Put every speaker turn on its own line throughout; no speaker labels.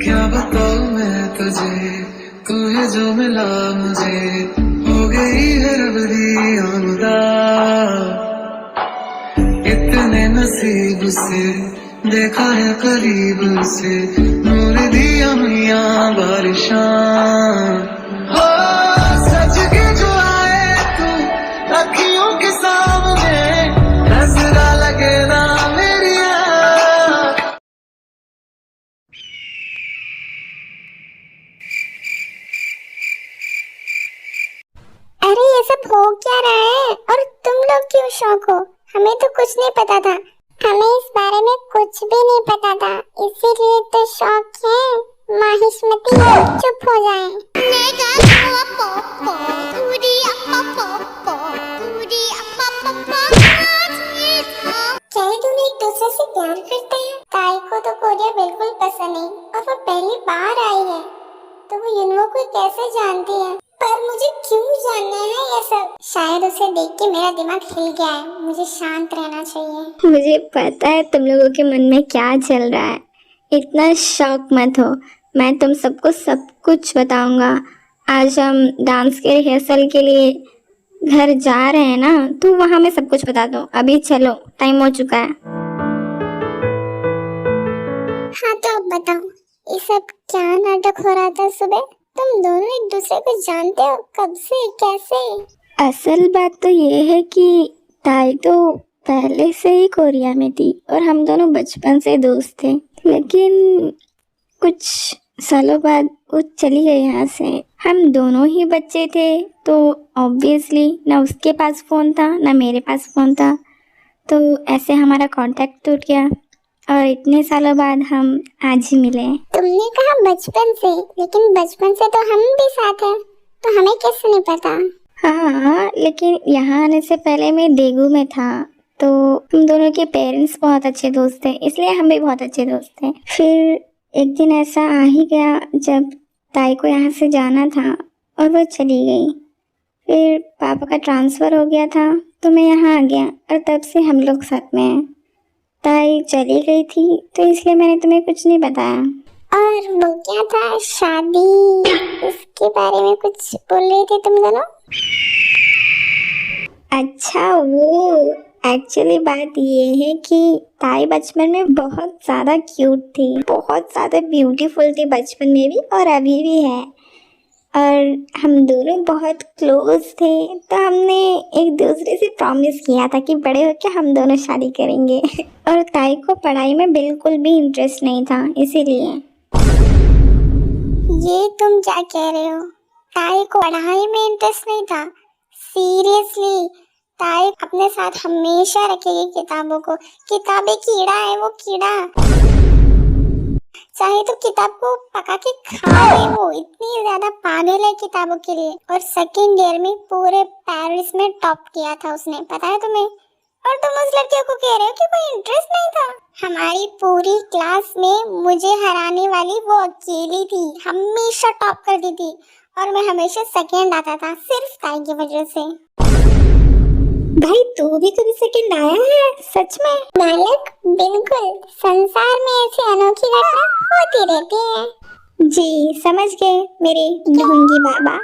क्या बताऊं मैं तुझे, तू है जो मिला मुझे, हो गई है रब दी आमदा। इतने नसीब से देखा है करीब से, नूर दिया मियां बारिशां। हो सच के जो आए तू अखियों के सामने, नजरा लगे ना मेरी आँख।
अरे ये सब हो क्या रहा है और तुम लोग क्यों शौक हो? हमें तो कुछ नहीं पता था। हमें इस बारे में कुछ भी नहीं पता था, इसीलिए तो शौक है। माहिष्मती चुप हो जाए। क्या ये दोनों एक दूसरे से प्यार करते हैं? ताई को तो कोरिया बिल्कुल पसंद नहीं और वो पहली बार आई है, तो वो युनवो को कैसे जानती है? पर मुझे क्यों जानना है ये सब? शायद उसे देख के मेरा दिमाग हिल गया है। मुझे शांत रहना चाहिए।
मुझे पता है तुम लोगों के मन में क्या चल रहा है। इतना शौक मत हो, मैं तुम सबको सब कुछ बताऊंगा। आज हम डांस के रिहर्सल के लिए घर जा रहे हैं ना, तो वहाँ मैं सब कुछ बता दूँ। अभी चलो, टाइम हो चुका है।
हाँ तो अब बताओ, ये सब क्या नाटक हो रहा था सुबह? तुम दोनों एक दूसरे को जानते हो? कब से? कैसे?
असल बात तो ये है कि ताई तो पहले से ही कोरिया में थी और हम दोनों बचपन से दोस्त थे, लेकिन कुछ सालों बाद वो चली गई यहाँ से। हम दोनों ही बच्चे थे, तो ऑब्वियसली ना उसके पास फ़ोन था ना मेरे पास फ़ोन था, तो ऐसे हमारा कांटेक्ट टूट गया और इतने सालों बाद हम आज ही मिले।
तुमने कहा बचपन से, लेकिन बचपन से तो हम भी साथ हैं, तो हमें कैसे नहीं पता?
हाँ, लेकिन यहाँ आने से पहले मैं देगू में था, तो हम दोनों के पेरेंट्स बहुत अच्छे दोस्त थे, इसलिए हम भी बहुत अच्छे दोस्त थे। फिर एक दिन ऐसा आ ही गया जब ताई को यहाँ से जाना था और वो चली गई। फिर पापा का ट्रांसफ़र हो गया था, तो मैं यहाँ आ गया और तब से हम लोग साथ में हैं। ताई चली गई थी, तो इसलिए मैंने तुम्हें कुछ नहीं बताया।
और वो क्या था, शादी, उसके बारे में कुछ बोल रही थी तुम दोनों?
अच्छा, वो एक्चुअली बात ये है कि ताई बचपन में बहुत ज़्यादा क्यूट थी, बहुत ज़्यादा ब्यूटीफुल थी बचपन में भी और अभी भी है। और हम दोनों बहुत क्लोज थे, तो हमने एक दूसरे से प्रॉमिस किया था कि बड़े होकर हम दोनों शादी करेंगे। और ताई को पढ़ाई में बिल्कुल भी इंटरेस्ट नहीं था, इसीलिए।
ये तुम क्या कह रहे हो? ताई को पढ़ाई में इंटरेस्ट नहीं था? सीरियसली? ताई अपने साथ हमेशा रखेगी किताबों को। किताबें कीड़ा है वो, कीड़ा। चाहे तो किताब को पका के खा ले। वो इतनी ज्यादा पागल है किताबों के लिए। और सेकेंड ईयर में पूरे पेरिस में टॉप किया था उसने, पता है तुम्हें? और तुम उस लड़के को कह रहे हो कि कोई इंटरेस्ट नहीं था? हमारी पूरी क्लास में मुझे हराने वाली वो अकेली थी, हमेशा टॉप करती थी और मैं हमेशा सेकंड आता था, सिर्फ ताई की वजह से।
भाई, तू भी कभी सेकंड आया है? सच में?
बालक, बिल्कुल। संसार में ऐसी अनोखी घटना होती रहती है।
जी, समझ गए मेरे ढोंगी बाबा।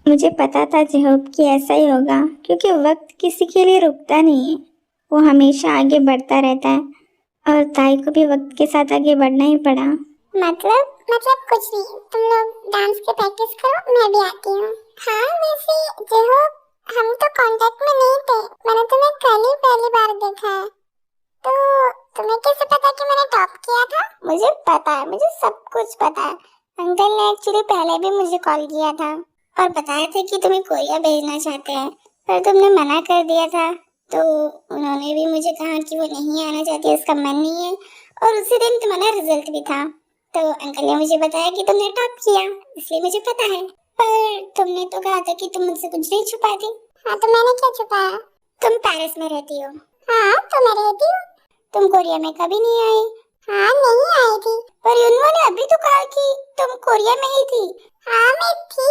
मुझे पता था जेहोब कि ऐसा ही होगा, क्योंकि वक्त किसी के लिए रुकता नहीं है, वो हमेशा आगे बढ़ता रहता है। और ताई को भी वक्त के साथ आगे बढ़ना ही पड़ा।
मतलब कुछ नहीं। तुम लोग डांस की प्रैक्टिस करो, मैं भी आती हूँ। हाँ, वैसे जेहोब, हम तो कांटेक्ट में नहीं थे। मैंने तुम्हें कल ही पहली बार देखा है। तो तुम्हें कैसे पता कि मैंने टॉप किया था? मुझे पता है, मुझे सब कुछ पता है। अंकल ने एक्चुअली पहले भी मुझे कॉल किया था और बताया था कि तुम्हें कोरिया भेजना चाहते हैं, पर तुमने मना कर दिया था। तो उन्होंने भी मुझे कहा कि वो नहीं आना चाहती, उसका मन नहीं है। और उसी दिन तुम्हारा रिजल्ट भी था, तो अंकल ने मुझे बताया कि तुमने टॉप किया, इसलिए मुझे पता है। पर तुमने तो कहा था कि तुम मुझसे कुछ नहीं छुपाती। हाँ, तो मैंने क्या छुपाया? तुम पेरिस में रहती हो। हाँ, तो मैं रहती हूँ। तुम कोरिया में कभी नहीं आई। हाँ, नहीं आई थी। पर उन्होंने अभी तो कहा कि तुम कोरिया में ही थी। हाँ, मैं थी,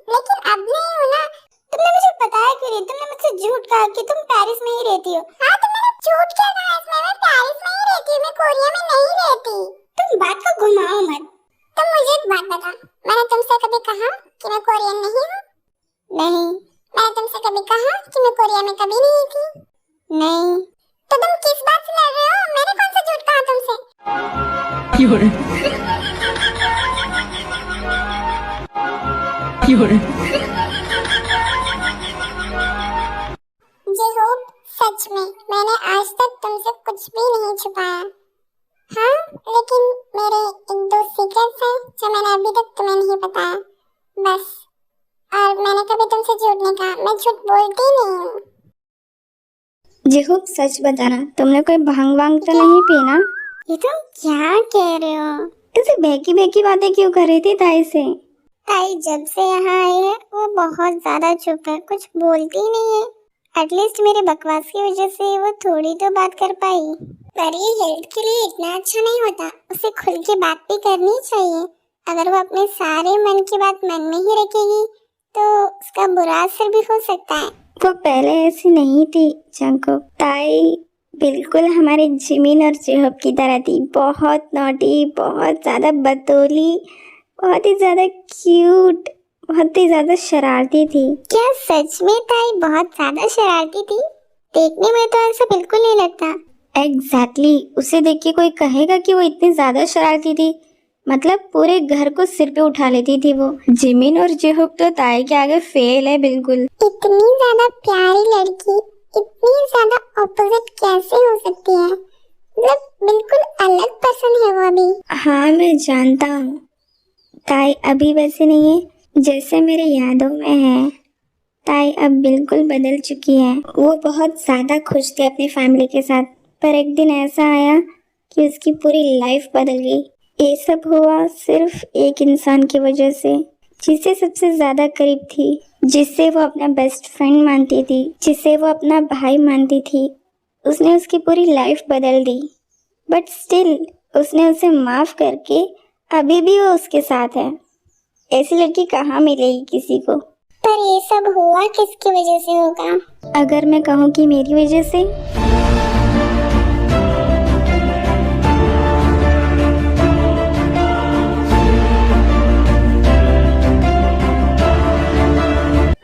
लेकिन अब नहीं हूँ ना। तुमने मुझे बताया क्यों नहीं? तुमने मुझसे झूठ कहा कि तुम पेरिस में ही रहती हो। हाँ, तो मैंने झूठ क्या कहा इसमें? मैं पेरिस में ही रहती हूँ, मैं कोरिया में नहीं रहती। तुम बात को घुमाओ मत। एक बात बता, मैंने तुमसे कभी कहा कि मैं कोरियन नहीं हूँ? नहीं। मैंने तुमसे कभी कहा कि मैं कोरिया में कभी नहीं थी? नहीं। तो तुम किस बात से लड़ रहे हो? मैंने कौन सा झूठ कहा तुमसे? जे होप सच में मैंने आज तक तुमसे कुछ भी नहीं छुपाया। हाँ, लेकिन मेरे एक दो सीक्रेट्स हैं जो मैंने अभी तक तुम्हें नहीं बताया, बस। और मैंने कभी तुमसे झूठ नहीं कहा, मैं झूठ बोलती नहीं हूँ।
जेहूब सच बताना, तुमने कोई भांग वांग तो नहीं पी ना?
ये तुम क्या कह रहे हो?
ऐसे बेकी बेकी बातें क्यों कर रही थी ताई से?
ताई जब से यहाँ आई है वो बहुत ज्यादा चुप है, कुछ बोलती नहीं है। एटलीस्ट मेरे बकवास की वजह से वो थोड़ी तो बात कर पाई। पर ये हेल्थ के लिए इतना अच्छा नहीं होता, उसे खुल के बात भी करनी चाहिए। अगर वो अपने सारे मन की बात मन में ही रखेगी तो उसका बुरा असर भी हो सकता है।
वो पहले ऐसी नहीं थी जंकुक। ताई बिल्कुल हमारे जिमिन और जेहब की तरह थी, बहुत नॉटी, बहुत ज्यादा बतौली, बहुत ही ज्यादा क्यूट, बहुत ही ज्यादा शरारती थी।
क्या सच में ताई बहुत ज्यादा शरारती थी? देखने में तो ऐसा बिल्कुल नहीं लगता।
एग्जैक्टली, उसे देख के कोई कहेगा कि वो इतनी ज्यादा शरारती थी? मतलब पूरे घर को सिर पे उठा लेती थी वो। जिमिन और जेहब तो ताई के आगे फेल है बिल्कुल।
इतनी ज्यादा प्यारी लड़की इतनी ज्यादा ऑपोजिट कैसे हो सकती है? मतलब बिल्कुल अलग पर्सन है वो अभी।
हाँ मैं जानता हूँ, ताई अभी वैसे नहीं है जैसे मेरे यादों में है। ताई अब बिल्कुल बदल चुकी है। वो बहुत ज्यादा खुश थी अपनी फैमिली के साथ, पर एक दिन ऐसा आया कि उसकी पूरी लाइफ बदल गई। ये सब हुआ सिर्फ एक इंसान की वजह से, जिसे सबसे ज्यादा करीब थी, जिसे वो अपना बेस्ट फ्रेंड मानती थी, जिसे वो अपना भाई मानती थी। उसने उसकी पूरी लाइफ बदल दी, बट स्टिल उसने उसे माफ करके अभी भी वो उसके साथ है। ऐसी लड़की कहाँ मिलेगी किसी को?
पर ये सब हुआ किसकी वजह से होगा?
अगर मैं कहूँ कि मेरी वजह से,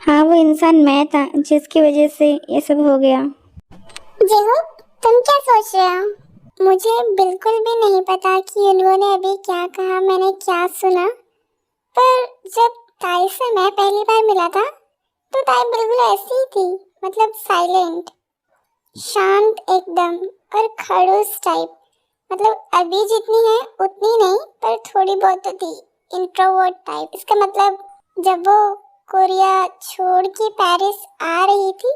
हाँ वो इंसान मैं था जिसकी वजह से ये सब हो गया।
जेहू, तुम क्या सोच रहे हो? मुझे बिल्कुल भी नहीं पता कि उन्होंने अभी क्या कहा, मैंने क्या सुना। पर जब ताई से मैं पहली बार मिला था तो ताई बिल्कुल ऐसी ही थी, मतलब साइलेंट, शांत एकदम और खड़ूस टाइप। मतलब अभी जितनी है उतनी नहीं, पर थोड़ी बहुत तो थी, इंट्रोवर्ट टाइप। इसका मतलब जब वो कोरिया छोड़ के पेरिस आ रही थी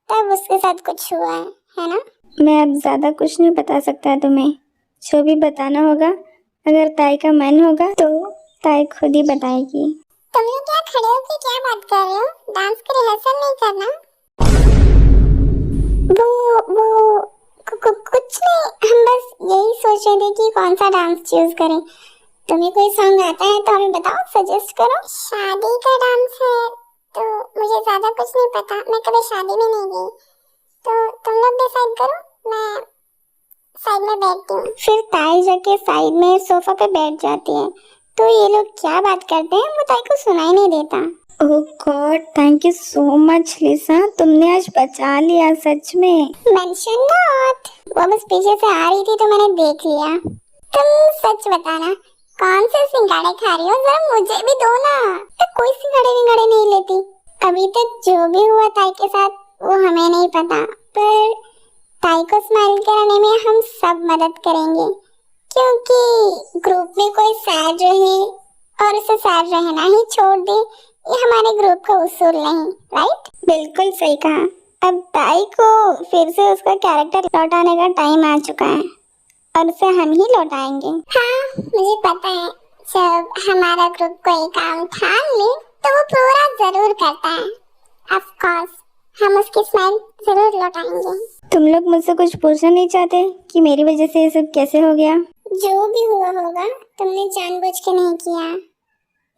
तब उसके साथ कुछ हुआ है ना?
मैं अब ज्यादा कुछ नहीं बता सकता तुम्हें। जो भी बताना होगा, अगर ताई का मन होगा तो ताई खुद ही बताएगी।
तुम लोग क्या खड़े होके क्या बात कर रहे हो? डांस का रिहर्सल नहीं करना? वो कुछ नहीं, हम बस यही सोच रहे थे कि कौन सा डांस चूज करें। तुम्हें कोई सॉन्ग आता है तो हमें बताओ, सजेस्ट करो। शादी का डांस है तो मुझे ज्यादा कुछ नहीं पता, मैं कभी शादी में नहीं गई। तो तुम लोग डिसाइड करो, मैं साइड में बैठती हूँ। फिर ताई जाके साइड में सोफा पे बैठ जाती है। तो ये लोग क्या बात करते हैं वो ताई को सुनाई नहीं देता।
Oh god, thank you so much Lisa, तुमने आज बचा लिया सच में।
Mention not. वो बस पीछे से आ रही थी तो मैंने देख लिया। तुम सच बताना, कौन से सिंघाड़े खा रही हो? जरा मुझे भी दो ना। मैं कोई सिंघाड़े विंगाड़े नहीं लेती। अभी तक जो भी हुआ ताई के साथ वो हमें नहीं पता, पर ताई को स्माइल कराने में हम सब मदद करेंगे, क्योंकि ग्रुप में कोई सैड रहे और उसे सैड रहना ही छोड़ दे, ये हमारे ग्रुप का उसूल नहीं। राइट? बिल्कुल सही कहा। अब ताई को फिर से उसका कैरेक्टर लौटाने का टाइम आ चुका है और उसे हम ही लौटाएंगे। हाँ मुझे पता है, जब हमारा ग्रुप कोई काम ठान ले तो वो पूरा जरूर करता है। ऑफ कोर्स हम उसकी स्माइल जरूर लौटाएंगे।
तुम लोग मुझसे कुछ पूछना नहीं चाहते कि मेरी वजह से ये सब कैसे हो गया?
जो भी हुआ होगा तुमने जानबूझ के नहीं किया,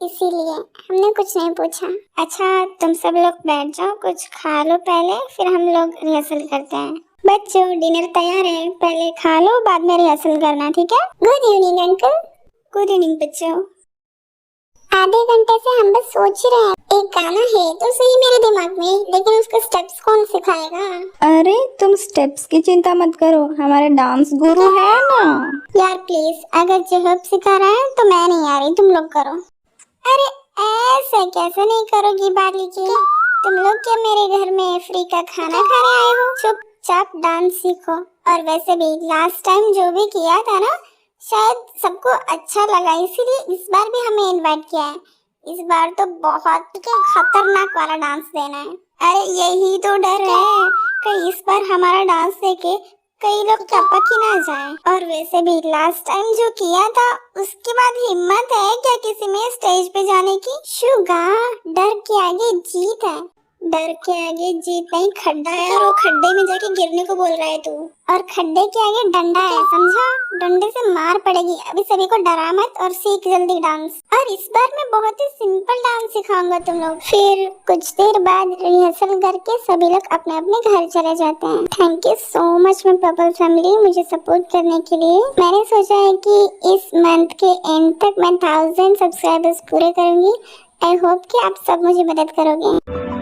इसीलिए हमने कुछ नहीं पूछा। अच्छा तुम सब लोग बैठ जाओ, कुछ खा लो पहले, फिर हम लोग रिहर्सल करते हैं। बच्चों डिनर तैयार है, पहले खा लो बाद में रिहर्सल करना, ठीक है? Good evening uncle. Good evening बच्चों। आधे घंटे से हम बस सोच ही रहे हैं। एक गाना है तो सही मेरे दिमाग में, लेकिन उसके स्टेप्स कौन सिखाएगा?
अरे तुम स्टेप्स की चिंता मत करो, हमारे डांस गुरु है ना।
यार प्लीज, अगर जहब सिखा रहा है तो मैं नहीं आ रही, तुम लोग करो। अरे ऐसे कैसे नहीं करोगी बाली जी? तुम लोग क्या मेरे घर में फ्री का खाना खाने आए हो? चुपचाप डांस सीखो। और वैसे भी लास्ट टाइम जो भी किया था ना, शायद सबको अच्छा लगा, इसीलिए इस बार भी हमें इनवाइट किया है। इस बार तो बहुत खतरनाक वाला डांस देना है। अरे यही तो डर है कि इस बार हमारा डांस देखे कई लोग टपक ही ना जाए। और वैसे भी लास्ट टाइम जो किया था उसके बाद हिम्मत है क्या किसी में स्टेज पे जाने की? शुगा, डर के आगे जीत है। डर के आगे जीत नहीं, खड्डा है और वो खड्डे में जाके गिरने को बोल रहा है तू। और खड्डे के आगे डंडा है, समझा? डंडे से मार पड़ेगी। अभी सभी को डरा मत और सीख जल्दी डांस। और इस बार मैं बहुत ही सिंपल डांस सिखाऊंगा तुम लोग। फिर कुछ देर बाद रिहर्सल करके सभी लोग अपने अपने घर चले जाते हैं। Thank you so much my purple family, मुझे सपोर्ट करने के लिए। मैंने सोचा है कि इस मंथ के एंड तक मैं 1000 सब्सक्राइबर्स पूरे करूंगी। आई होप कि आप सब मुझे मदद करोगे।